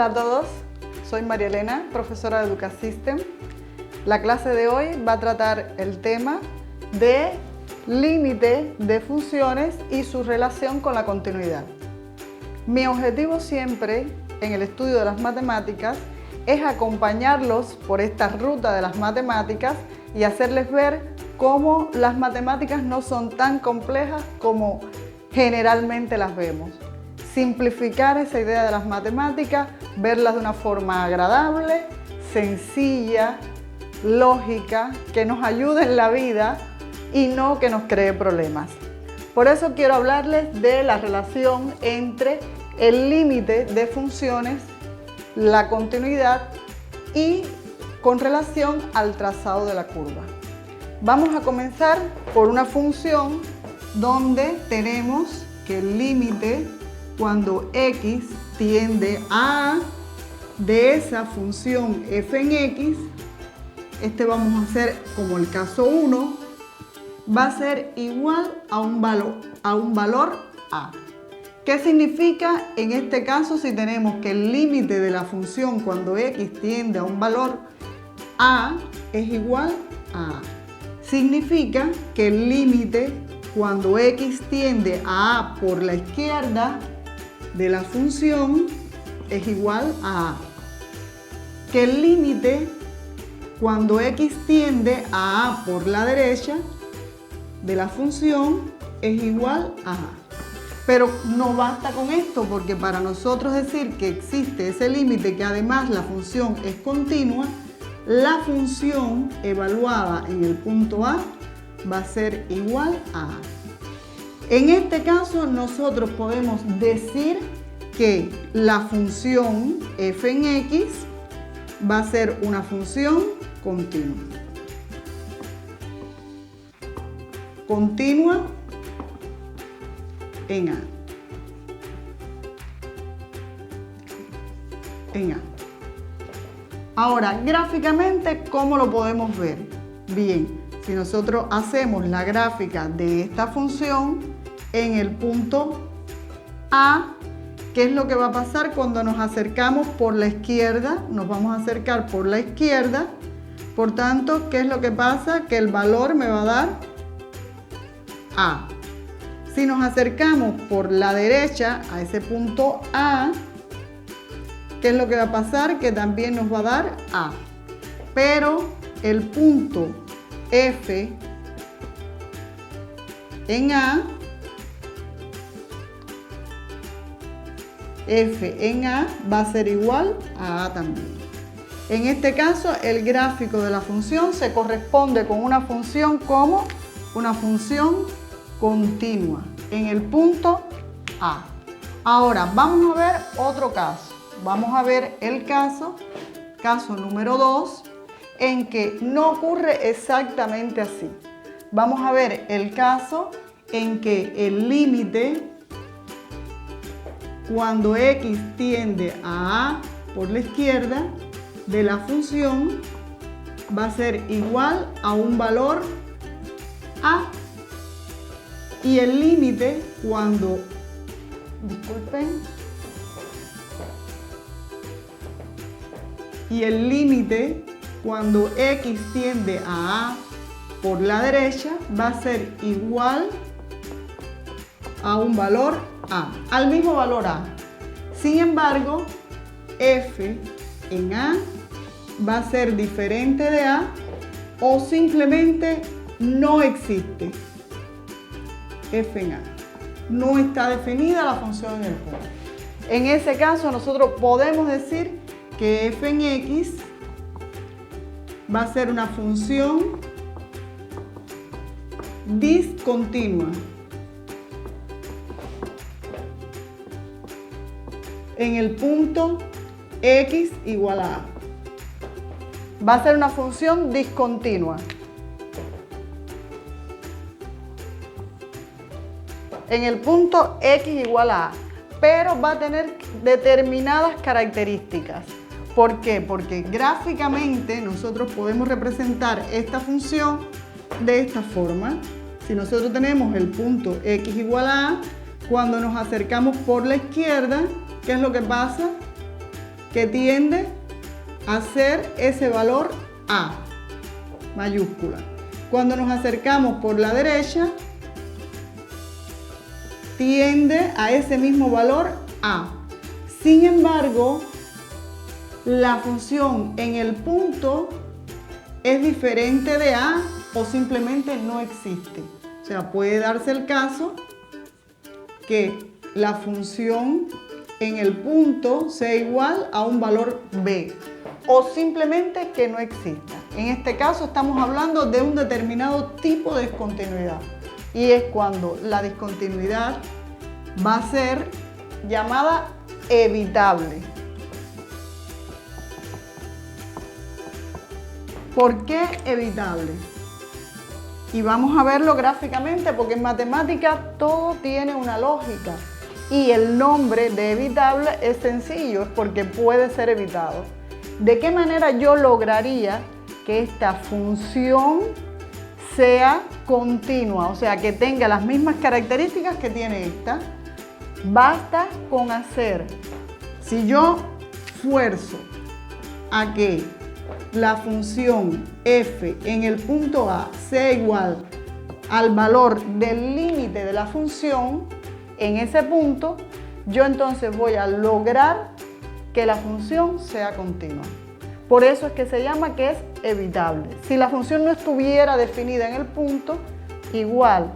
Hola a todos, soy María Elena, profesora de Educasystem. La clase de hoy va a tratar el tema de límite de funciones y su relación con la continuidad. Mi objetivo siempre en el estudio de las matemáticas es acompañarlos por esta ruta de las matemáticas y hacerles ver cómo las matemáticas no son tan complejas como generalmente las vemos. Simplificar esa idea de las matemáticas, verlas de una forma agradable, sencilla, lógica, que nos ayude en la vida y no que nos cree problemas. Por eso quiero hablarles de la relación entre el límite de funciones, la continuidad y con relación al trazado de la curva. Vamos a comenzar por una función donde tenemos que el límite cuando x tiende a de esa función f en x, vamos a hacer como el caso 1, va a ser igual a un valor a. ¿Qué significa en este caso si tenemos que el límite de la función cuando x tiende a un valor a es igual a a? Significa que el límite cuando x tiende a a por la izquierda de la función es igual a a. Que el límite cuando x tiende a a por la derecha de la función es igual a a. Pero no basta con esto, porque para nosotros decir que existe ese límite, que además la función es continua, la función evaluada en el punto A va a ser igual a A. En este caso nosotros podemos decir que la función f en x va a ser una función continua. Continua en A. En A. Ahora, gráficamente, ¿cómo lo podemos ver? Bien, si nosotros hacemos la gráfica de esta función en el punto A, ¿qué es lo que va a pasar cuando nos acercamos por la izquierda? Nos vamos a acercar por la izquierda. Por tanto, ¿qué es lo que pasa? Que el valor me va a dar A. Si nos acercamos por la derecha a ese punto A, ¿qué es lo que va a pasar? Que también nos va a dar A. Pero el punto F en A, va a ser igual a A también. En este caso, el gráfico de la función se corresponde con una función como una función continua en el punto A. Ahora, vamos a ver otro caso. Vamos a ver el caso número 2, en que no ocurre exactamente así. Vamos a ver el caso en que el límite cuando x tiende a por la izquierda de la función va a ser igual a un valor a, y el límite cuando, y el límite cuando x tiende a por la derecha va a ser igual a un valor a, al mismo valor a. Sin embargo, f en a va a ser diferente de a o simplemente no existe. F en a. No está definida la función en el punto. En ese caso nosotros podemos decir que f en x va a ser una función discontinua en el punto x igual a A. Va a ser una función discontinua en el punto x igual a A, pero va a tener determinadas características. ¿Por qué? Porque gráficamente nosotros podemos representar esta función de esta forma. Si nosotros tenemos el punto x igual a A, cuando nos acercamos por la izquierda, ¿qué es lo que pasa? que tiende a ser ese valor A mayúscula. Cuando nos acercamos por la derecha, tiende a ese mismo valor A. Sin embargo, la función en el punto es diferente de A o simplemente no existe. O sea, puede darse el caso que la función en el punto sea igual a un valor B o simplemente que no exista. En este caso estamos hablando de un determinado tipo de discontinuidad y es cuando la discontinuidad va a ser llamada evitable. ¿Por qué evitable? Y vamos a verlo gráficamente porque en matemática todo tiene una lógica y el nombre de evitable es sencillo, es porque puede ser evitado. ¿De qué manera yo lograría que esta función sea continua? O sea, que tenga las mismas características que tiene esta. Basta con hacer, si yo fuerzo a que la función f en el punto A sea igual al valor del límite de la función en ese punto, yo entonces voy a lograr que la función sea continua. Por eso es que se llama que es evitable. Si la función no estuviera definida en el punto, igual,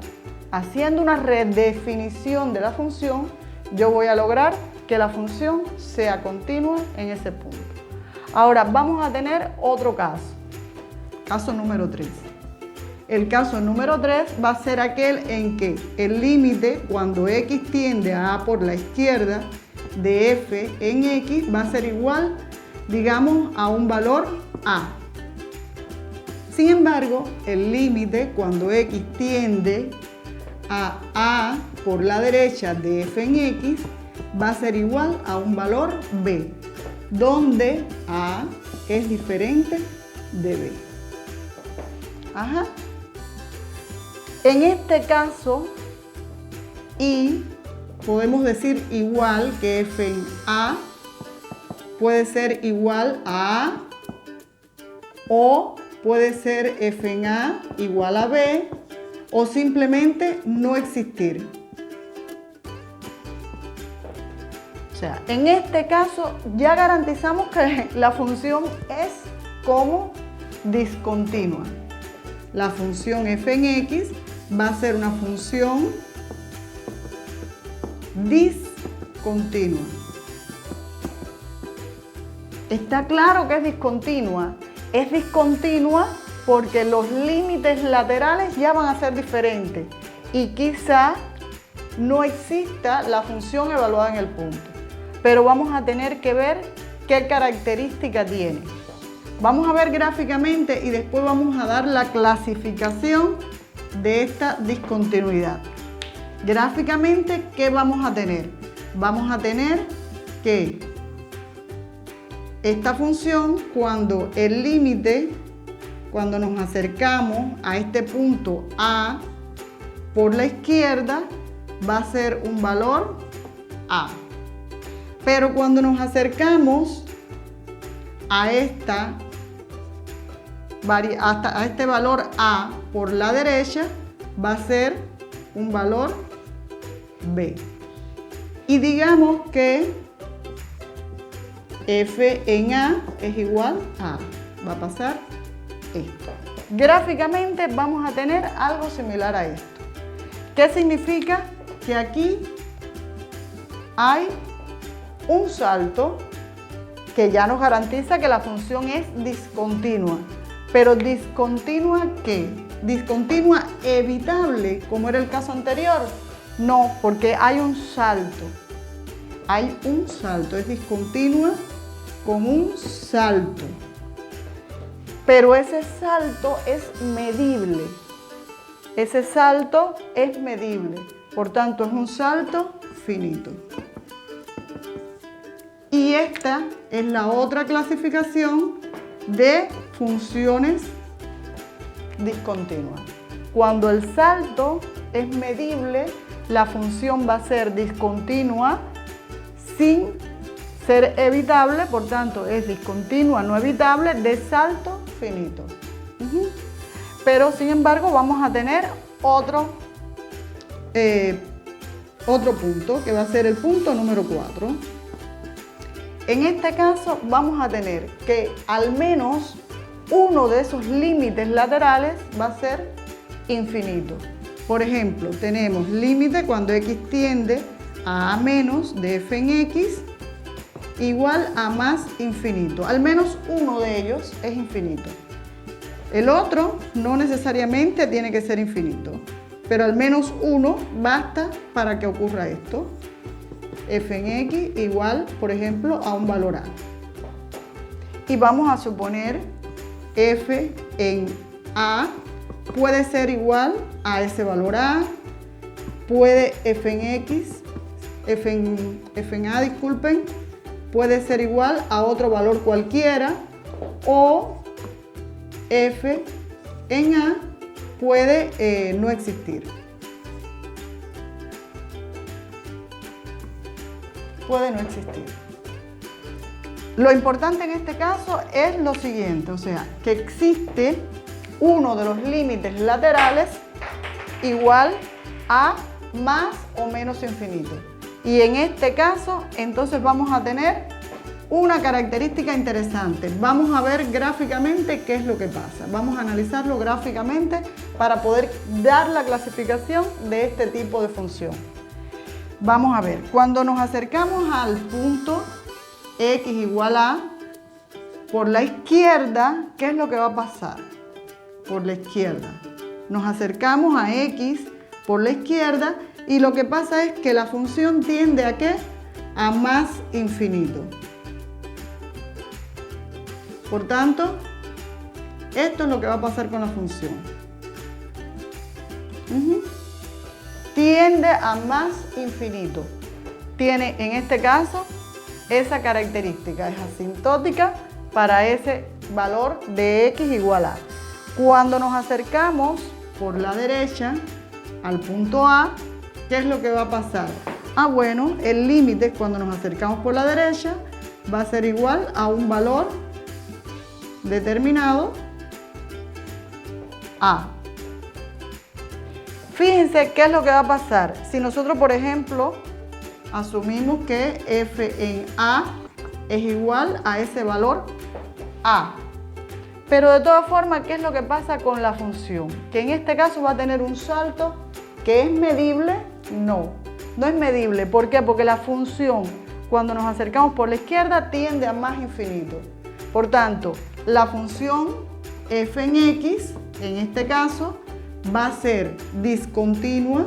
haciendo una redefinición de la función, yo voy a lograr que la función sea continua en ese punto. Ahora vamos a tener otro caso número 3. El caso número 3 va a ser aquel en que el límite, cuando x tiende a A por la izquierda, de f en x va a ser igual, digamos, a un valor A. Sin embargo, el límite, cuando x tiende a A por la derecha de f en x, va a ser igual a un valor B, donde A es diferente de B. Ajá. En este caso, y podemos decir igual que f en A puede ser igual a A o puede ser f en A igual a B o simplemente no existir. O sea, en este caso ya garantizamos que la función es como discontinua. La función f en x va a ser una función discontinua. Está claro que es discontinua. Es discontinua porque los límites laterales ya van a ser diferentes y quizá no exista la función evaluada en el punto. Pero vamos a tener que ver qué característica tiene. Vamos a ver gráficamente y después vamos a dar la clasificación de esta discontinuidad. Gráficamente, ¿qué vamos a tener? Vamos a tener que esta función, cuando el límite, cuando nos acercamos a este punto A por la izquierda, va a ser un valor A. Pero cuando nos acercamos a este valor A por la derecha, va a ser un valor B. Y digamos que f en A es igual a A. Va a pasar esto. Gráficamente vamos a tener algo similar a esto. ¿Qué significa? Que aquí hay un salto que ya nos garantiza que la función es discontinua. Pero ¿discontinua qué? ¿Discontinua evitable, como era el caso anterior? No, porque hay un salto. Hay un salto, es discontinua con un salto. Pero ese salto es medible. Ese salto es medible. Por tanto, es un salto finito. Y esta es la otra clasificación de funciones discontinuas. Cuando el salto es medible, la función va a ser discontinua sin ser evitable, por tanto es discontinua, no evitable, de salto finito. Pero sin embargo vamos a tener otro punto, que va a ser el punto número 4. En este caso vamos a tener que al menos uno de esos límites laterales va a ser infinito. Por ejemplo, tenemos límite cuando x tiende a menos de f en x igual a más infinito. Al menos uno de ellos es infinito. El otro no necesariamente tiene que ser infinito, pero al menos uno basta para que ocurra esto. F en x igual, por ejemplo, a un valor a. Y vamos a suponer f en a puede ser igual a ese valor a, puede f en x, f en a, disculpen, puede ser igual a otro valor cualquiera, o f en a puede no existir. Puede no existir. Lo importante en este caso es lo siguiente, o sea, que existe uno de los límites laterales igual a más o menos infinito. Y en este caso, entonces vamos a tener una característica interesante. Vamos a ver gráficamente qué es lo que pasa. Vamos a analizarlo gráficamente para poder dar la clasificación de este tipo de función. Vamos a ver, cuando nos acercamos al punto x igual a, por la izquierda, ¿qué es lo que va a pasar? Por la izquierda. Nos acercamos a x por la izquierda y lo que pasa es que la función tiende a ¿qué? A más infinito. Por tanto, esto es lo que va a pasar con la función. Tiende a más infinito. Tiene en este caso esa característica, es asintótica para ese valor de x igual a. Cuando nos acercamos por la derecha al punto A, ¿qué es lo que va a pasar? Bueno, el límite cuando nos acercamos por la derecha va a ser igual a un valor determinado A. Fíjense qué es lo que va a pasar. Si nosotros, por ejemplo, asumimos que f en a es igual a ese valor a. Pero de todas formas, ¿qué es lo que pasa con la función? Que en este caso va a tener un salto que es medible. No es medible. ¿Por qué? Porque la función, cuando nos acercamos por la izquierda, tiende a más infinito. Por tanto, la función f en x, en este caso, va a ser discontinua,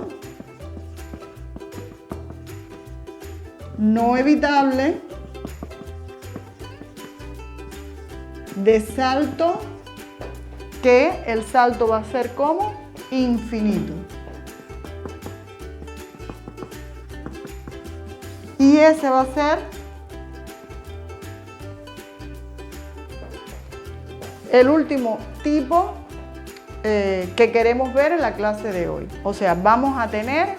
no evitable, de salto, que el salto va a ser como infinito. Y ese va a ser el último tipo que queremos ver en la clase de hoy. O sea, vamos a tener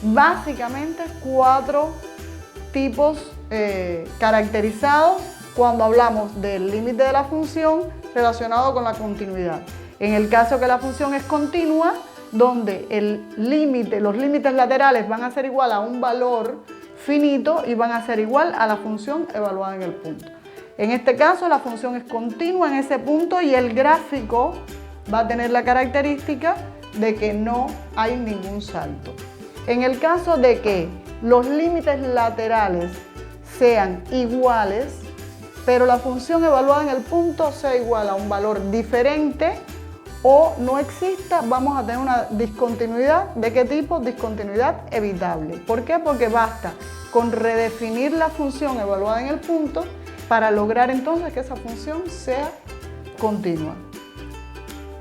básicamente 4 tipos caracterizados cuando hablamos del límite de la función relacionado con la continuidad. En el caso que la función es continua, donde los límites laterales van a ser igual a un valor finito y van a ser igual a la función evaluada en el punto. En este caso, la función es continua en ese punto y el gráfico va a tener la característica de que no hay ningún salto. En el caso de que los límites laterales sean iguales, pero la función evaluada en el punto sea igual a un valor diferente o no exista, vamos a tener una discontinuidad. ¿De qué tipo? Discontinuidad evitable. ¿Por qué? Porque basta con redefinir la función evaluada en el punto para lograr entonces que esa función sea continua.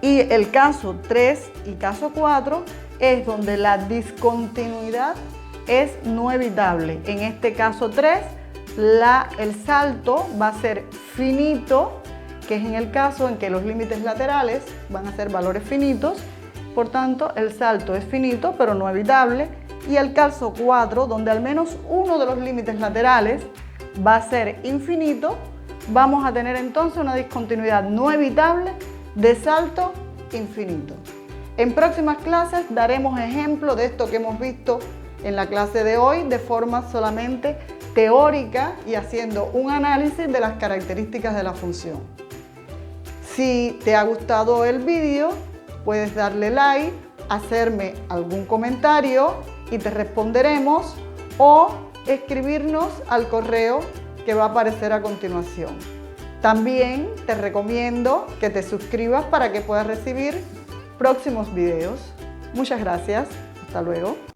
Y el caso 3 y caso 4 es donde la discontinuidad es no evitable. En este caso 3, el salto va a ser finito, que es en el caso en que los límites laterales van a ser valores finitos. Por tanto, el salto es finito, pero no evitable. Y el caso 4, donde al menos uno de los límites laterales va a ser infinito, vamos a tener entonces una discontinuidad no evitable de salto infinito. En próximas clases daremos ejemplo de esto que hemos visto en la clase de hoy de forma solamente teórica y haciendo un análisis de las características de la función. Si te ha gustado el vídeo, puedes darle like, hacerme algún comentario y te responderemos, o escribirnos al correo que va a aparecer a continuación. También te recomiendo que te suscribas para que puedas recibir próximos videos. Muchas gracias. Hasta luego.